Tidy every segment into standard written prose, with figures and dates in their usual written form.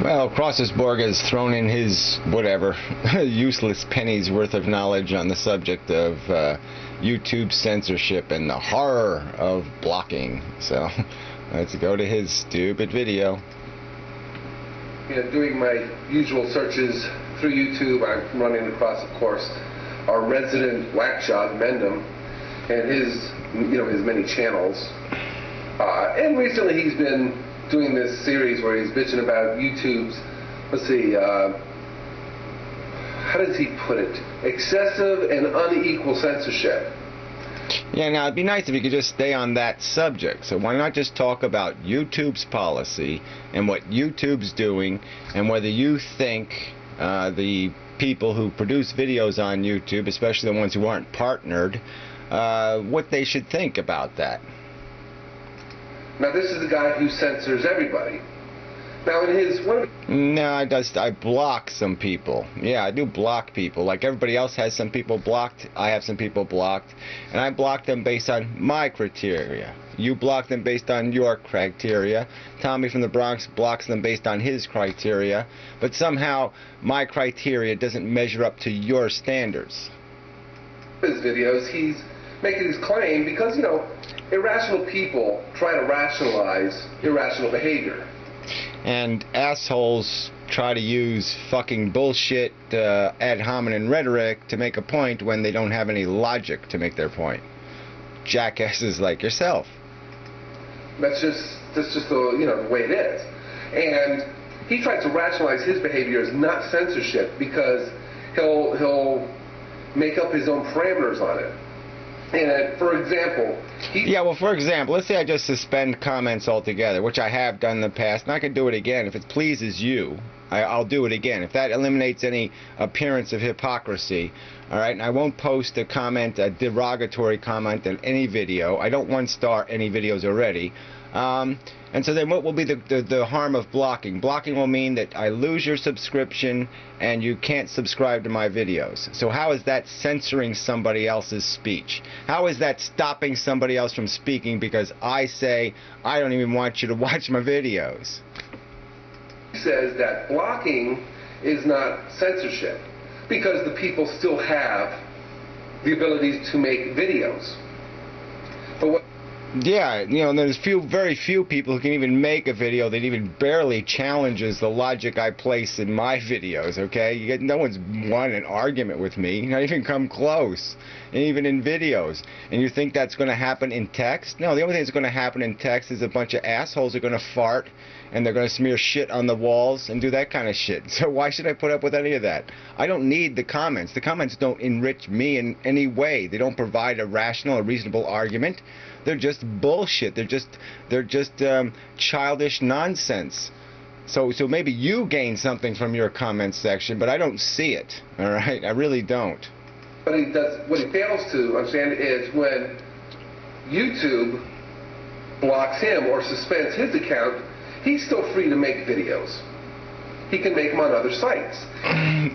Well, Crosisborg has thrown in his, whatever, useless penny's worth of knowledge on the subject of YouTube censorship and the horror of blocking. So, let's go to his stupid video. Doing my usual searches through YouTube, I'm running across, of course, our resident whack job, Mendham, and his many channels. And recently he's been doing this series where he's bitching about YouTube's, let's see, how does he put it? Excessive and unequal censorship. Yeah, now it'd be nice if you could just stay on that subject. So why not just talk about YouTube's policy and what YouTube's doing, and whether you think the people who produce videos on YouTube, especially the ones who aren't partnered, what they should think about that. Now this is the guy who censors everybody. Now in his No, I block some people. Yeah, I do block people. Like everybody else has some people blocked, I have some people blocked, and I block them based on my criteria. You block them based on your criteria. Tommy from the Bronx blocks them based on his criteria, but somehow my criteria doesn't measure up to your standards. His videos, he's making his claim because, irrational people try to rationalize irrational behavior. And assholes try to use fucking bullshit ad hominem rhetoric to make a point when they don't have any logic to make their point. Jackasses like yourself. That's just the way it is. And he tries to rationalize his behavior as not censorship because he'll make up his own parameters on it. And for example, for example, let's say I just suspend comments altogether, which I have done in the past, and I can do it again. If it pleases you, I'll do it again. If that eliminates any appearance of hypocrisy, all right, and I won't post a comment, a derogatory comment in any video. I don't one-star any videos already. And so then what will be the harm of blocking? Blocking will mean that I lose your subscription and you can't subscribe to my videos. So how is that censoring somebody else's speech? How is that stopping somebody else from speaking because I say I don't even want you to watch my videos? He says that blocking is not censorship because the people still have the ability to make videos. But what Yeah, there's very few people who can even make a video that even barely challenges the logic I place in my videos, okay? No one's won an argument with me, not even come close, and even in videos. And you think that's going to happen in text? No, the only thing that's going to happen in text is a bunch of assholes are going to fart, and they're going to smear shit on the walls and do that kind of shit. So why should I put up with any of that? I don't need the comments. The comments don't enrich me in any way. They don't provide a rational or reasonable argument. They're just bullshit. They're just childish nonsense. So maybe you gain something from your comment section, but I don't see it. All right, I really don't. What he fails to understand is when YouTube blocks him or suspends his account, he's still free to make videos. He can make them on other sites.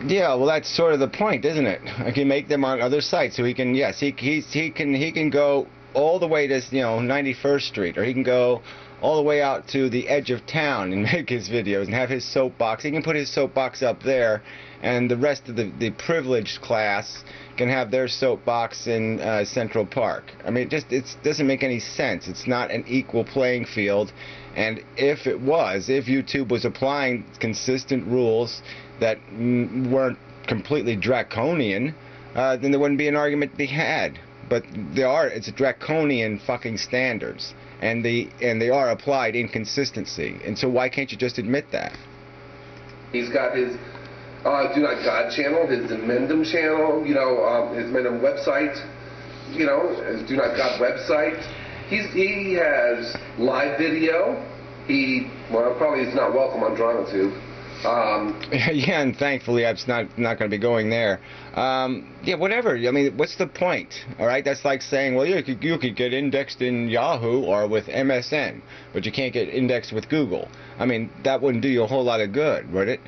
Yeah, well, that's sort of the point, isn't it? I can make them on other sites, so he can. Yes, he can go all the way to 91st Street, or he can go all the way out to the edge of town and make his videos and have his soapbox. He can put his soapbox up there, and the rest of the privileged class can have their soapbox in Central Park. I mean, it doesn't make any sense. It's not an equal playing field. And if YouTube was applying consistent rules that weren't completely draconian, then there wouldn't be an argument to be had. But it's draconian fucking standards, and they are applied in consistency. And so why can't you just admit that? He's got his Do Not God channel, his Mendham channel, his Mendham website, his Do Not God website. He has live video. Probably is not welcome on DramaTube. Yeah, and thankfully it's not going to be going there. Yeah, whatever. I mean, what's the point? All right, that's like saying, well, you could get indexed in Yahoo or with MSN, but you can't get indexed with Google. I mean, that wouldn't do you a whole lot of good, would it?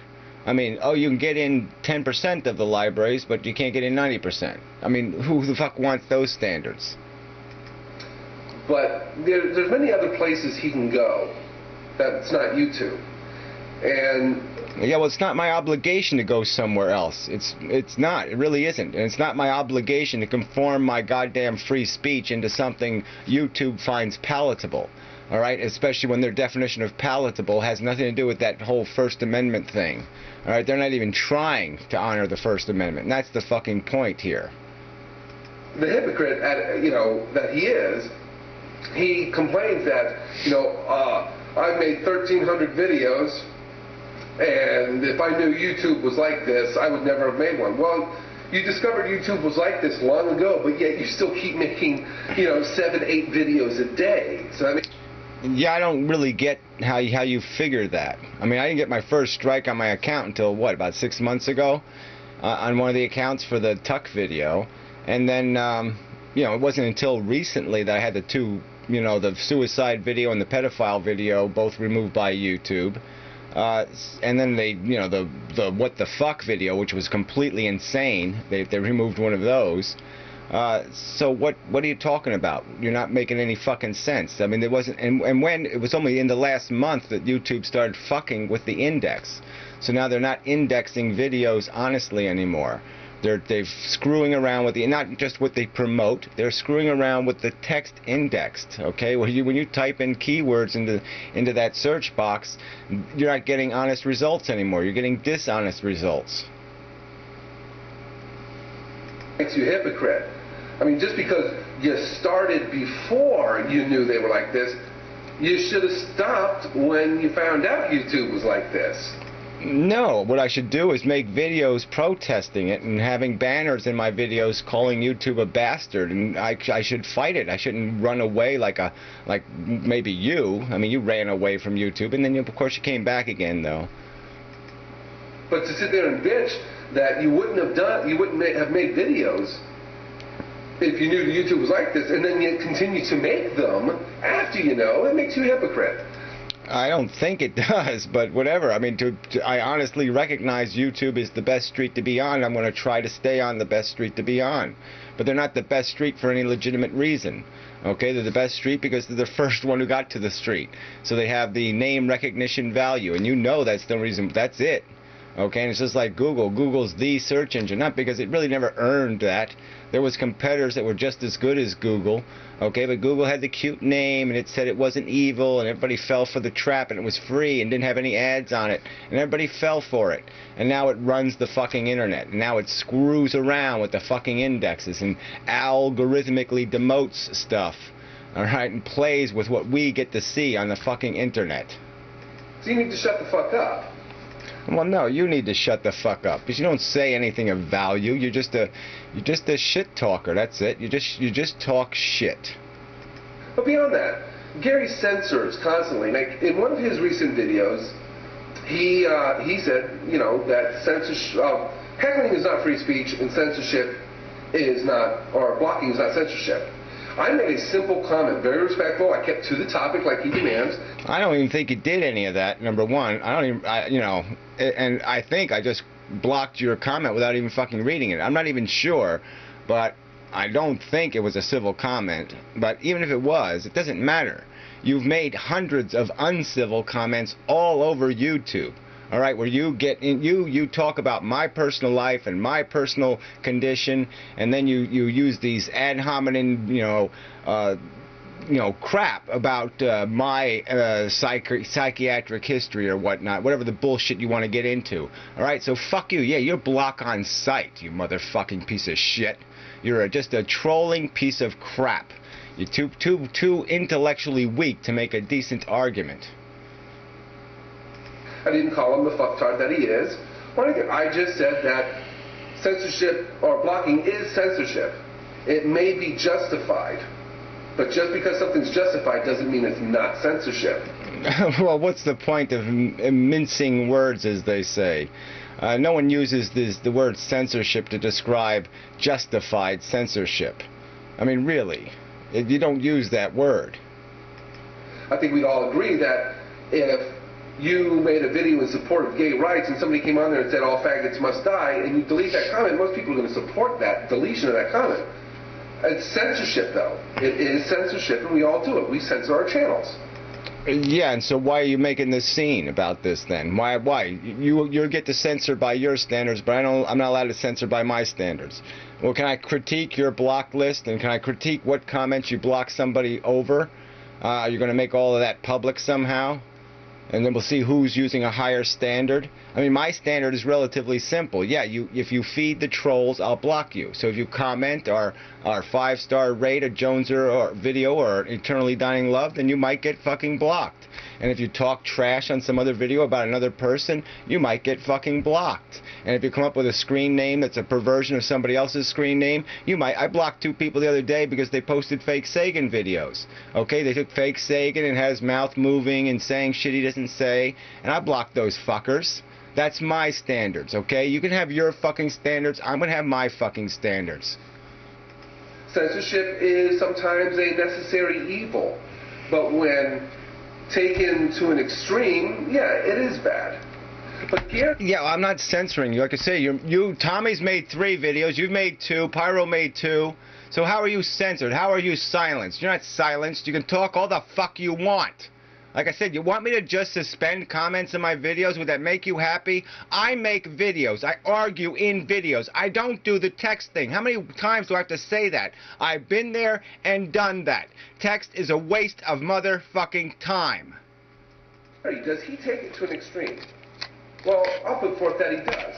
I mean, you can get in 10% of the libraries, but you can't get in 90%. I mean, who the fuck wants those standards? But there's many other places he can go that's not YouTube. And yeah, well, it's not my obligation to go somewhere else. It's not. It really isn't. And it's not my obligation to conform my goddamn free speech into something YouTube finds palatable. All right? Especially when their definition of palatable has nothing to do with that whole First Amendment thing. All right? They're not even trying to honor the First Amendment. And that's the fucking point here. The hypocrite, that he is, he complains that, I've made 1,300 videos, and if I knew YouTube was like this, I would never have made one. Well, you discovered YouTube was like this long ago, but yet you still keep making, 7, 8 videos a day. So I mean, yeah, I don't really get how you figure that. I mean, I didn't get my first strike on my account until, what, about 6 months ago? On one of the accounts for the Tuck video. And then, it wasn't until recently that I had the two, the suicide video and the pedophile video both removed by YouTube. And then they, the what the fuck video, which was completely insane. They removed one of those. So what are you talking about? You're not making any fucking sense. I mean, there wasn't, and when it was only in the last month that YouTube started fucking with the index. So now they're not indexing videos honestly anymore. They're screwing around with not just what they promote. They're screwing around with the text indexed. Okay, when you type in keywords into that search box, you're not getting honest results anymore. You're getting dishonest results. Makes you a hypocrite. I mean, just because you started before you knew they were like this, you should have stopped when you found out YouTube was like this. No, what I should do is make videos protesting it and having banners in my videos calling YouTube a bastard, and I should fight it. I shouldn't run away like maybe you. I mean, you ran away from YouTube, and then of course you came back again, though. But to sit there and bitch that you wouldn't have made videos if you knew YouTube was like this, and then you continue to make them after you know, it makes you a hypocrite. I don't think it does, but whatever. I mean, I honestly recognize YouTube is the best street to be on. I'm going to try to stay on the best street to be on. But they're not the best street for any legitimate reason. Okay, they're the best street because they're the first one who got to the street. So they have the name recognition value, and that's the reason. That's it. Okay, and it's just like Google. Google's the search engine, not because it really never earned that. There was competitors that were just as good as Google. Okay, but Google had the cute name, and it said it wasn't evil, and everybody fell for the trap, and it was free, and didn't have any ads on it, and everybody fell for it. And now it runs the fucking internet, and now it screws around with the fucking indexes, and algorithmically demotes stuff, alright, and plays with what we get to see on the fucking internet. So you need to shut the fuck up. Well, no, you need to shut the fuck up, because you don't say anything of value. You're just a shit talker. That's it. You just talk shit. But beyond that, Gary censors constantly. Like in one of his recent videos, he said, that heckling is not free speech, and censorship is not, or blocking is not censorship. I made a simple comment, very respectful. I kept to the topic like he demands. I don't even think he did any of that. Number one, and I think I just blocked your comment without even fucking reading it. I'm not even sure, but I don't think it was a civil comment. But even if it was, it doesn't matter. You've made hundreds of uncivil comments all over YouTube. All right, where you get in, you talk about my personal life and my personal condition, and then you use these ad hominem, crap about my psychiatric history or whatnot, whatever the bullshit you want to get into. All right, so fuck you. Yeah, you're block on sight, you motherfucking piece of shit. You're just a trolling piece of crap. You're too intellectually weak to make a decent argument. I didn't call him the fucktard that he is. I just said that censorship or blocking is censorship. It may be justified, but just because something's justified doesn't mean it's not censorship. Well, what's the point of mincing words, as they say? No one uses the word censorship to describe justified censorship. I mean, really, you don't use that word. I think we all agree that if you made a video in support of gay rights and somebody came on there and said all faggots must die, and you delete that comment, most people are going to support that deletion of that comment. It's censorship, though. It is censorship, and we all do it. We censor our channels. Yeah, and so why are you making this scene about this then? Why? You get to censor by your standards, but I'm not allowed to censor by my standards. Well, can I critique your block list, and can I critique what comments you block somebody over? Are you going to make all of that public somehow? And then we'll see who's using a higher standard. I mean, my standard is relatively simple. Yeah, if you feed the trolls, I'll block you. So if you comment our 5-star rate, a Joneser or video, or Eternally Dying Love, then you might get fucking blocked. And if you talk trash on some other video about another person, you might get fucking blocked. And if you come up with a screen name that's a perversion of somebody else's screen name, you might. I blocked 2 people the other day because they posted fake Sagan videos. Okay, they took fake Sagan and had his mouth moving and saying shit he doesn't say, and I blocked those fuckers. That's my standards, okay? You can have your fucking standards. I'm gonna have my fucking standards. Censorship is sometimes a necessary evil, but when taken to an extreme, yeah, it is bad. But yeah, I'm not censoring you. Like I say, Tommy's made 3 videos. You've made 2. Pyro made 2. So how are you censored? How are you silenced? You're not silenced. You can talk all the fuck you want. Like I said, you want me to just suspend comments in my videos? Would that make you happy? I make videos. I argue in videos. I don't do the text thing. How many times do I have to say that? I've been there and done that. Text is a waste of motherfucking time. Does he take it to an extreme? Well, I'll put forth that he does.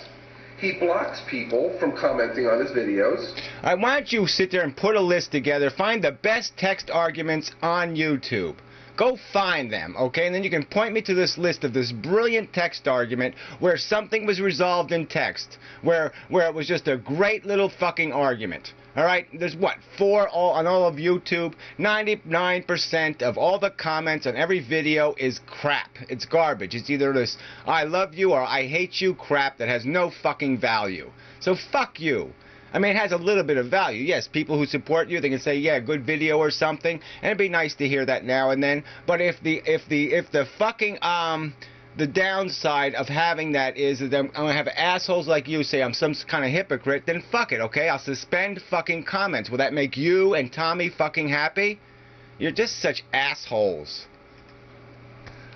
He blocks people from commenting on his videos. Why don't you sit there and put a list together, find the best text arguments on YouTube. Go find them, okay? And then you can point me to this list of this brilliant text argument where something was resolved in text, where it was just a great little fucking argument. All right? There's what? 4 on all of YouTube. 99% of all the comments on every video is crap. It's garbage. It's either this I love you or I hate you crap that has no fucking value. So fuck you. I mean, it has a little bit of value. Yes, people who support you, they can say, yeah, good video or something, and it'd be nice to hear that now and then. But if the fucking the downside of having that is that I'm gonna have assholes like you say I'm some kind of hypocrite, then fuck it, okay? I'll suspend fucking comments. Will that make you and Tommy fucking happy? You're just such assholes.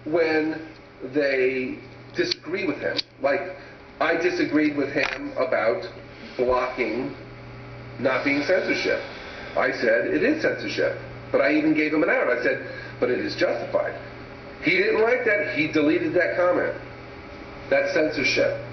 When they disagree with him, like I disagreed with him about blocking not being censorship. I said it is censorship, but I even gave him an out. I said, but it is justified. He didn't like that. He deleted that comment. That's censorship.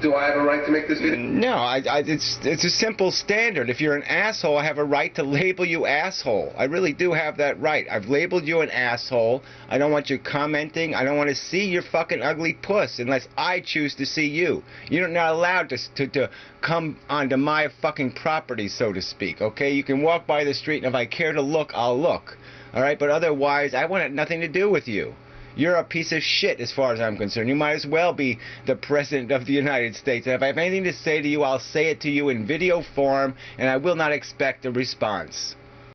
Do I have a right to make this video? No, it's a simple standard. If you're an asshole, I have a right to label you asshole. I really do have that right. I've labeled you an asshole. I don't want you commenting. I don't want to see your fucking ugly puss unless I choose to see you. You're not allowed to come onto my fucking property, so to speak, okay? You can walk by the street, and if I care to look, I'll look. All right? But otherwise, I want nothing to do with you. You're a piece of shit as far as I'm concerned. You might as well be the President of the United States. And if I have anything to say to you, I'll say it to you in video form, and I will not expect a response.